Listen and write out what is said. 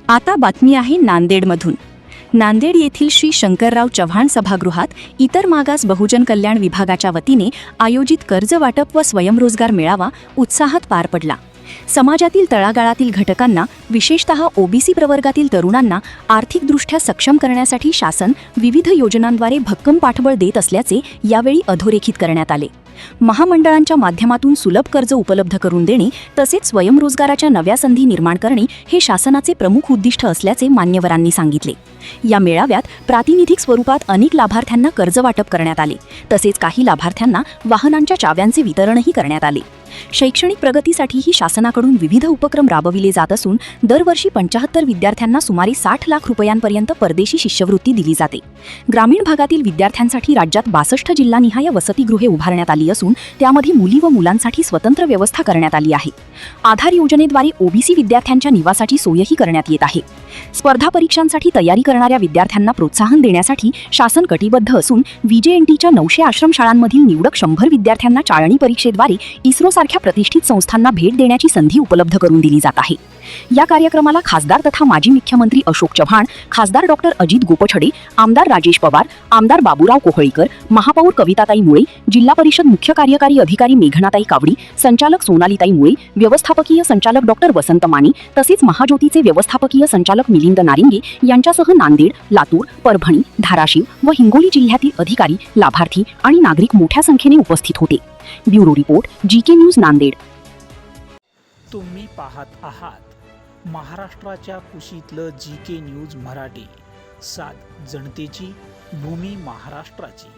आता बातमी आहे नांदेडमधून। नांदेड येथील श्री शंकरराव चव्हाण सभागृहात इतर मागास बहुजन कल्याण विभागाच्या वतीने आयोजित कर्ज वाटप व स्वयंरोजगार मेळावा उत्साहात पार पडला। समाजातील तळागाळातील घटकांना, विशेषतः ओबीसी प्रवर्गातील तरुणांना आर्थिकदृष्ट्या सक्षम करण्यासाठी शासन विविध योजनांद्वारे भक्कम पाठबळ देत असल्याचे यावेळी अधोरेखित करण्यात आले। महामंडळांच्या माध्यमातून सुलभ कर्ज उपलब्ध करून देणे तसेच स्वयंरोजगाराच्या नव्या संधी निर्माण करणे हे शासनाचे प्रमुख उद्दिष्ट असल्याचे मान्यवरांनी सांगितले। या मेळाव्यात प्रातिनिधिक स्वरूपात अनेक लाभार्थ्यांना कर्ज वाटप करण्यात आले, तसेच काही लाभार्थ्यांना वाहनांच्या चाव्यांचे वितरणही करण्यात आले। शैक्षणिक प्रगतीसाठीही शासनाकडून विविध उपक्रम राबविले जात असून दरवर्षी 75 विद्यार्थ्यांना सुमारे 60 लाख रुपयांपर्यंत परदेशी शिष्यवृत्ती दिली जाते। ग्रामीण भागातील विद्यार्थ्यांसाठी राज्यात 62 जिल्हानिहाय वसतिगृहे उभारण्यात आली असून त्यामध्ये मुली व मुलांसाठी स्वतंत्र व्यवस्था करण्यात आली आहे। आधार योजनेद्वारे ओबीसी विद्यार्थ्यांच्या निवासाची सोयही करण्यात येत आहे। स्पर्धा परीक्षांसाठी तयारी करणाऱ्या विद्यार्थ्यांना प्रोत्साहन देण्यासाठी शासन कटिबद्ध असून VJNTच्या 900 आश्रमशाळांमधील निवडक 100 विद्यार्थ्यांना चाळणी परीक्षेद्वारे इस्रो सारख्या प्रतिष्ठित संस्थांना भेट देण्याची संधी उपलब्ध करून दिली जात आहे। या कार्यक्रमाला खासदार तथा माजी मुख्यमंत्री अशोक चव्हाण, खासदार डॉक्टर अजित गोपछडे, आमदार राजेश पवार, आमदार बाबूराव कोहळीकर, महापौर कविताताई मुळे, जिल्हा परिषद मुख्य कार्यकारी अधिकारी मेघनाताई कावडी, संचालक सोनालीताई मुळे, व्यवस्थापकीय संचालक डॉक्टर वसंत माने तसेच महाज्योतीचे व्यवस्थापकीय संचालक मिलिंद नारिंगे यांच्यासह नांदेड, लातूर, परभणी, धाराशिव व हिंगोली जिल्ह्यातील अधिकारी, लाभार्थी आणि नागरिक मोठ्या संख्येने उपस्थित होते। Bureau report, GK news, Nanded. तुम्ही पाहत आहात महाराष्ट्राच्या कुशीतलं GK न्यूज मराठी, सात जनतेची, भूमी महाराष्ट्राची।